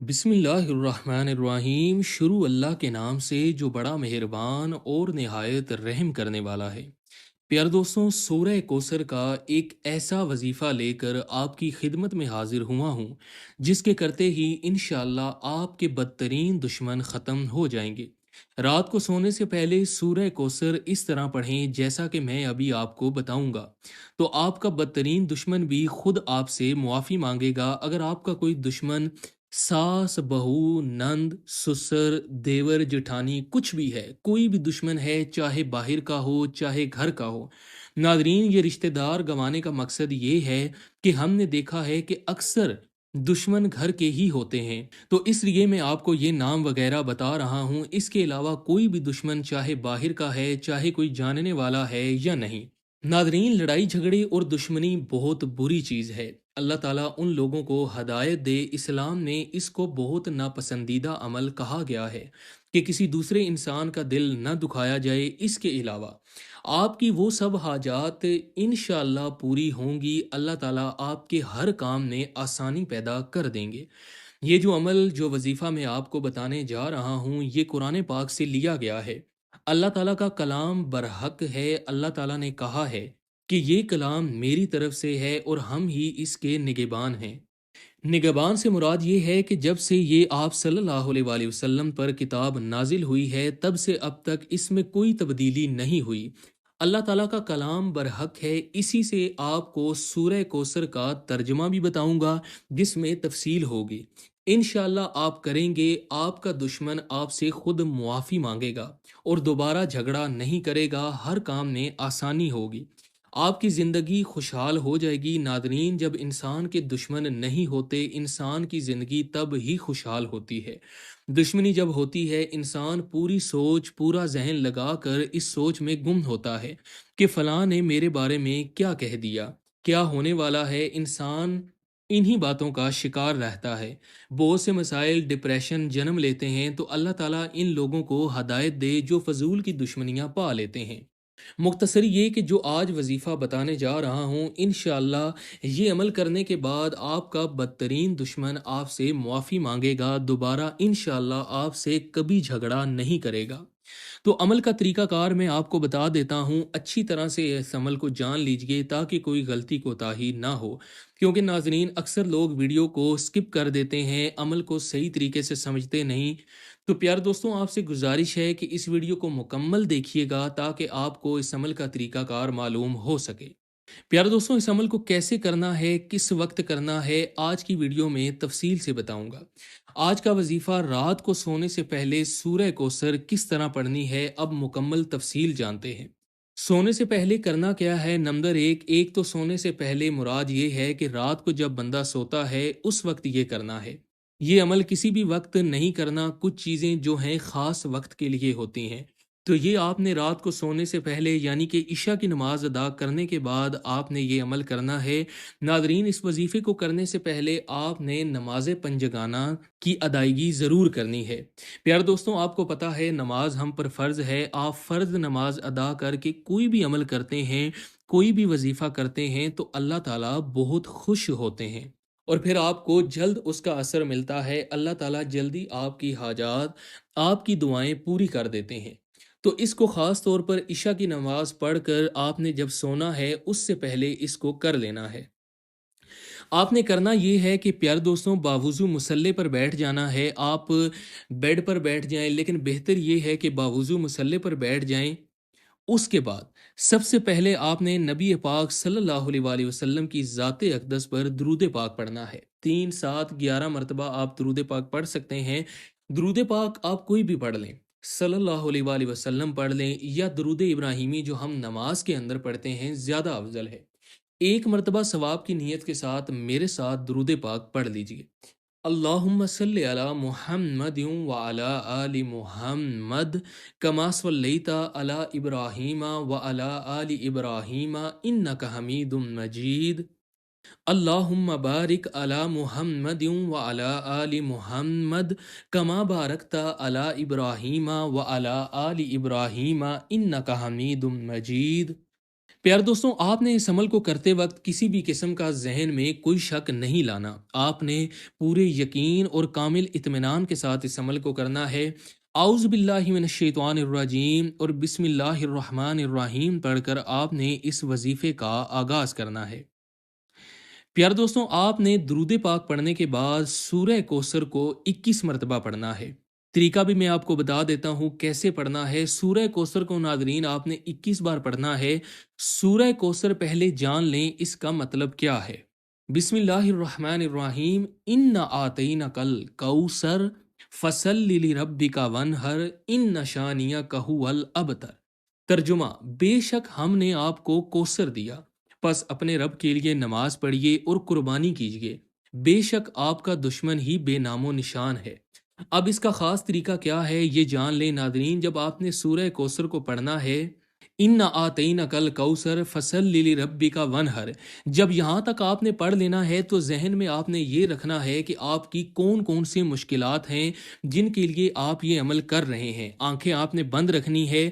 بسم اللہ الرحمن الرحیم۔ شروع اللہ کے نام سے جو بڑا مہربان اور نہایت رحم کرنے والا ہے۔ پیارے دوستوں، سورہ کوثر کا ایک ایسا وظیفہ لے کر آپ کی خدمت میں حاضر ہوا ہوں جس کے کرتے ہی انشاءاللہ آپ کے بدترین دشمن ختم ہو جائیں گے۔ رات کو سونے سے پہلے سورہ کوثر اس طرح پڑھیں جیسا کہ میں ابھی آپ کو بتاؤں گا، تو آپ کا بدترین دشمن بھی خود آپ سے معافی مانگے گا۔ اگر آپ کا کوئی دشمن ساس، بہو، نند، سسر، دیور، جٹھانی کچھ بھی ہے، کوئی بھی دشمن ہے، چاہے باہر کا ہو چاہے گھر کا ہو، ناظرین یہ رشتہ دار گنوانے کا مقصد یہ ہے کہ ہم نے دیکھا ہے کہ اکثر دشمن گھر کے ہی ہوتے ہیں، تو اس لیے میں آپ کو یہ نام وغیرہ بتا رہا ہوں۔ اس کے علاوہ کوئی بھی دشمن چاہے باہر کا ہے چاہے کوئی جاننے والا ہے یا نہیں، ناظرین لڑائی جھگڑے اور دشمنی بہت بری چیز ہے۔ اللہ تعالیٰ ان لوگوں کو ہدایت دے۔ اسلام میں اس کو بہت ناپسندیدہ عمل کہا گیا ہے کہ کسی دوسرے انسان کا دل نہ دکھایا جائے۔ اس کے علاوہ آپ کی وہ سب حاجات انشاءاللہ پوری ہوں گی۔ اللہ تعالیٰ آپ کے ہر کام میں آسانی پیدا کر دیں گے۔ یہ جو عمل جو وظیفہ میں آپ کو بتانے جا رہا ہوں یہ قرآن پاک سے لیا گیا ہے۔ اللہ تعالیٰ کا کلام برحق ہے۔ اللہ تعالیٰ نے کہا ہے کہ یہ کلام میری طرف سے ہے اور ہم ہی اس کے نگہبان ہیں۔ نگہبان سے مراد یہ ہے کہ جب سے یہ آپ صلی اللہ علیہ وآلہ وسلم پر کتاب نازل ہوئی ہے تب سے اب تک اس میں کوئی تبدیلی نہیں ہوئی۔ اللہ تعالیٰ کا کلام برحق ہے۔ اسی سے آپ کو سورہ کوثر کا ترجمہ بھی بتاؤں گا جس میں تفصیل ہوگی۔ انشاءاللہ آپ کریں گے، آپ کا دشمن آپ سے خود معافی مانگے گا اور دوبارہ جھگڑا نہیں کرے گا، ہر کام میں آسانی ہوگی، آپ کی زندگی خوشحال ہو جائے گی۔ ناظرین جب انسان کے دشمن نہیں ہوتے انسان کی زندگی تب ہی خوشحال ہوتی ہے۔ دشمنی جب ہوتی ہے انسان پوری سوچ پورا ذہن لگا کر اس سوچ میں گم ہوتا ہے کہ فلاں نے میرے بارے میں کیا کہہ دیا، کیا ہونے والا ہے۔ انسان انہی باتوں کا شکار رہتا ہے، بہت سے مسائل ڈپریشن جنم لیتے ہیں، تو اللہ تعالیٰ ان لوگوں کو ہدایت دے جو فضول کی دشمنیاں پا لیتے ہیں۔ مختصر یہ کہ جو آج وظیفہ بتانے جا رہا ہوں انشاءاللہ یہ عمل کرنے کے بعد آپ کا بدترین دشمن آپ سے معافی مانگے گا، دوبارہ انشاءاللہ آپ سے کبھی جھگڑا نہیں کرے گا۔ تو عمل کا طریقہ کار میں آپ کو بتا دیتا ہوں، اچھی طرح سے اس عمل کو جان لیجئے تاکہ کوئی غلطی کوتاہی نہ ہو، کیونکہ ناظرین اکثر لوگ ویڈیو کو سکپ کر دیتے ہیں، عمل کو صحیح طریقے سے سمجھتے نہیں۔ تو پیارے دوستوں آپ سے گزارش ہے کہ اس ویڈیو کو مکمل دیکھیے گا تاکہ آپ کو اس عمل کا طریقہ کار معلوم ہو سکے۔ پیارے دوستوں اس عمل کو کیسے کرنا ہے، کس وقت کرنا ہے، آج کی ویڈیو میں تفصیل سے بتاؤں گا۔ آج کا وظیفہ رات کو سونے سے پہلے سورہ کوثر کس طرح پڑھنی ہے، اب مکمل تفصیل جانتے ہیں۔ سونے سے پہلے کرنا کیا ہے؟ نمبر ایک تو سونے سے پہلے مراد یہ ہے کہ رات کو جب بندہ سوتا ہے اس وقت یہ کرنا ہے۔ یہ عمل کسی بھی وقت نہیں کرنا، کچھ چیزیں جو ہیں خاص وقت کے لیے ہوتی ہیں، تو یہ آپ نے رات کو سونے سے پہلے یعنی کہ عشاء کی نماز ادا کرنے کے بعد آپ نے یہ عمل کرنا ہے۔ ناظرین اس وظیفے کو کرنے سے پہلے آپ نے نماز پنجگانہ کی ادائیگی ضرور کرنی ہے۔ پیارے دوستوں آپ کو پتہ ہے نماز ہم پر فرض ہے، آپ فرض نماز ادا کر کے کوئی بھی عمل کرتے ہیں، کوئی بھی وظیفہ کرتے ہیں تو اللہ تعالیٰ بہت خوش ہوتے ہیں اور پھر آپ کو جلد اس کا اثر ملتا ہے۔ اللہ تعالیٰ جلدی آپ کی حاجات، آپ کی دعائیں پوری کر دیتے ہیں۔ تو اس کو خاص طور پر عشاء کی نماز پڑھ کر آپ نے جب سونا ہے اس سے پہلے اس کو کر لینا ہے۔ آپ نے کرنا یہ ہے کہ پیارے دوستوں باوضو مصلے پر بیٹھ جانا ہے۔ آپ بیڈ پر بیٹھ جائیں، لیکن بہتر یہ ہے کہ باوضو مصلے پر بیٹھ جائیں۔ اس کے بعد سب سے پہلے آپ نے نبی پاک صلی اللہ علیہ وآلہ وسلم کی ذات اقدس پر درود پاک پڑھنا ہے۔ 3، 7، 11 مرتبہ آپ درود پاک پڑھ سکتے ہیں۔ درود پاک آپ کوئی بھی پڑھ لیں، صلی اللہ علیہ وآلہ وسلم پڑھ لیں یا درود ابراہیمی جو ہم نماز کے اندر پڑھتے ہیں زیادہ افضل ہے۔ ایک مرتبہ ثواب کی نیت کے ساتھ میرے ساتھ درود پاک پڑھ لیجئے۔ اللہم صلی علی محمد وعلی آل محمد کما صلیت علی ابراہیم وعلی آل ابراہیم انک حمید مجید۔ اللہم بارک علی محمد وعلی آل محمد کما بارکت علی ابراہیم وعلی آل ابراہیم انک حمید مجید۔ پیار دوستوں، آپ نے اس عمل کو کرتے وقت کسی بھی قسم کا ذہن میں کوئی شک نہیں لانا۔ آپ نے پورے یقین اور کامل اطمینان کے ساتھ اس عمل کو کرنا ہے۔ اعوذ باللہ من الشیطان الرجیم اور بسم اللہ الرحمن الرحیم پڑھ کر آپ نے اس وظیفے کا آغاز کرنا ہے۔ پیار دوستوں، آپ نے درود پاک پڑھنے کے بعد سورہ کوثر کو 21 مرتبہ پڑھنا ہے۔ طریقہ بھی میں آپ کو بتا دیتا ہوں کیسے پڑھنا ہے۔ سورہ کوثر کو ناظرین آپ نے 21 بار پڑھنا ہے۔ سورہ کوثر پہلے جان لیں اس کا مطلب کیا ہے۔ بسم اللہ الرحمن الرحیم، ان آتینک الکوثر فصلی لربک وانحر ان شانیک ھو الابتر۔ ترجمہ: بے شک ہم نے آپ کو کوثر دیا، پس اپنے رب کے لیے نماز پڑھیے اور قربانی کیجیے، بے شک آپ کا دشمن ہی بے نام و نشان ہے۔ اب اس کا خاص طریقہ کیا ہے یہ جان لیں ناظرین۔ جب آپ نے سورہ کوثر کو پڑھنا ہے، ان آتینک الکوثر فصلی لربک وانحر، جب یہاں تک آپ نے پڑھ لینا ہے تو ذہن میں آپ نے یہ رکھنا ہے کہ آپ کی کون کون سی مشکلات ہیں جن کے لیے آپ یہ عمل کر رہے ہیں۔ آنکھیں آپ نے بند رکھنی ہے۔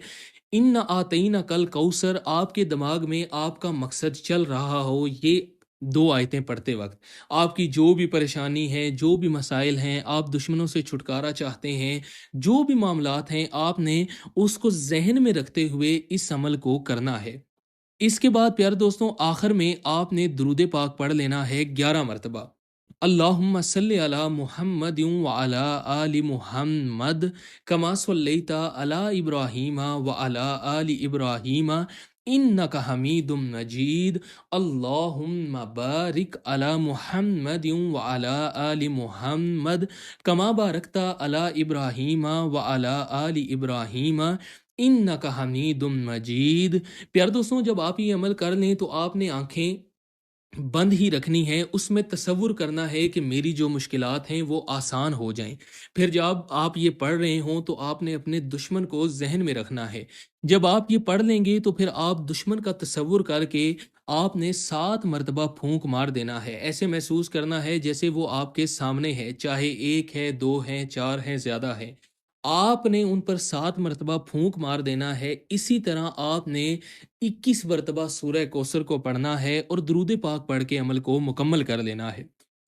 ان آتینک الکوثر، آپ کے دماغ میں آپ کا مقصد چل رہا ہو یہ دو آیتیں پڑھتے وقت، آپ کی جو بھی پریشانی ہے، جو بھی مسائل ہیں، آپ دشمنوں سے چھٹکارا چاہتے ہیں، جو بھی معاملات ہیں، آپ نے اس کو ذہن میں رکھتے ہوئے اس عمل کو کرنا ہے۔ اس کے بعد پیارے دوستوں آخر میں آپ نے درود پاک پڑھ لینا ہے 11 مرتبہ۔ اللہم صلی علی محمد وعلی آل محمد کما صلیت علی ابراہیم وعلی آل ابراہیم انک حمید مجید۔ اللہم بارک علی محمد وعلی آل محمد کما بارکت علی ابراہیم وعلی آل ابراہیم انک حمید مجید۔ پیارے دوستوں جب آپ یہ عمل کر لیں تو آپ نے آنکھیں بند ہی رکھنی ہے، اس میں تصور کرنا ہے کہ میری جو مشکلات ہیں وہ آسان ہو جائیں۔ پھر جب آپ یہ پڑھ رہے ہوں تو آپ نے اپنے دشمن کو ذہن میں رکھنا ہے۔ جب آپ یہ پڑھ لیں گے تو پھر آپ دشمن کا تصور کر کے آپ نے 7 مرتبہ پھونک مار دینا ہے۔ ایسے محسوس کرنا ہے جیسے وہ آپ کے سامنے ہے، چاہے ایک ہے، 2 ہیں، 4 ہیں، زیادہ ہے، آپ نے ان پر 7 مرتبہ پھونک مار دینا ہے۔ اسی طرح آپ نے 21 مرتبہ سورہ کوثر کو پڑھنا ہے اور درود پاک پڑھ کے عمل کو مکمل کر لینا ہے۔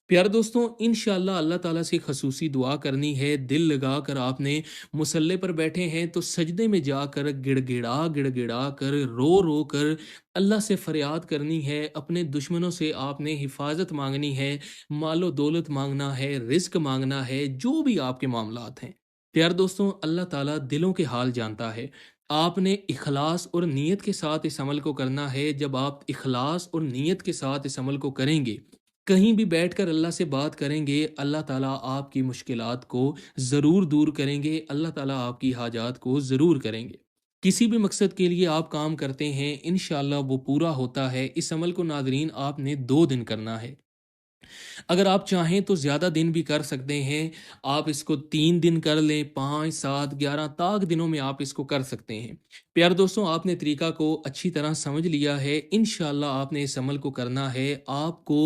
پیارے دوستوں انشاءاللہ اللہ تعالیٰ سے خصوصی دعا کرنی ہے۔ دل لگا کر آپ نے مصلے پر بیٹھے ہیں تو سجدے میں جا کر گڑ گڑا کر رو رو کر اللہ سے فریاد کرنی ہے۔ اپنے دشمنوں سے آپ نے حفاظت مانگنی ہے، مال و دولت مانگنا ہے، رزق مانگنا ہے، جو بھی آپ کے معاملات ہیں۔ پیارے دوستوں اللہ تعالیٰ دلوں کے حال جانتا ہے۔ آپ نے اخلاص اور نیت کے ساتھ اس عمل کو کرنا ہے۔ جب آپ اخلاص اور نیت کے ساتھ اس عمل کو کریں گے، کہیں بھی بیٹھ کر اللہ سے بات کریں گے، اللہ تعالیٰ آپ کی مشکلات کو ضرور دور کریں گے، اللہ تعالیٰ آپ کی حاجات کو ضرور کریں گے۔ کسی بھی مقصد کے لیے آپ کام کرتے ہیں انشاءاللہ وہ پورا ہوتا ہے۔ اس عمل کو ناظرین آپ نے 2 دن کرنا ہے۔ اگر آپ چاہیں تو زیادہ دن بھی کر سکتے ہیں، آپ اس کو 3 دن کر لیں، 5 7 11 تاک دنوں میں آپ اس کو کر سکتے ہیں۔ پیارے دوستوں آپ نے طریقہ کو اچھی طرح سمجھ لیا ہے، انشاءاللہ آپ نے اس عمل کو کرنا ہے، آپ کو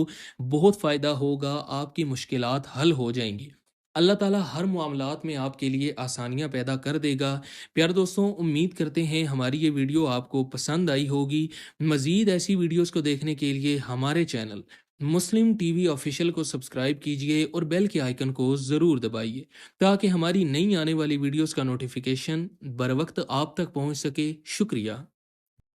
بہت فائدہ ہوگا، آپ کی مشکلات حل ہو جائیں گی۔ اللہ تعالیٰ ہر معاملات میں آپ کے لیے آسانیاں پیدا کر دے گا۔ پیارے دوستوں امید کرتے ہیں ہماری یہ ویڈیو آپ کو پسند آئی ہوگی۔ مزید ایسی ویڈیوز کو دیکھنے کے لیے ہمارے چینل مسلم ٹی وی آفیشیل کو سبسکرائب کیجئے اور بیل کے آئیکن کو ضرور دبائیے تاکہ ہماری نئی آنے والی ویڈیوز کا نوٹیفیکیشن بر وقت آپ تک پہنچ سکے۔ شکریہ۔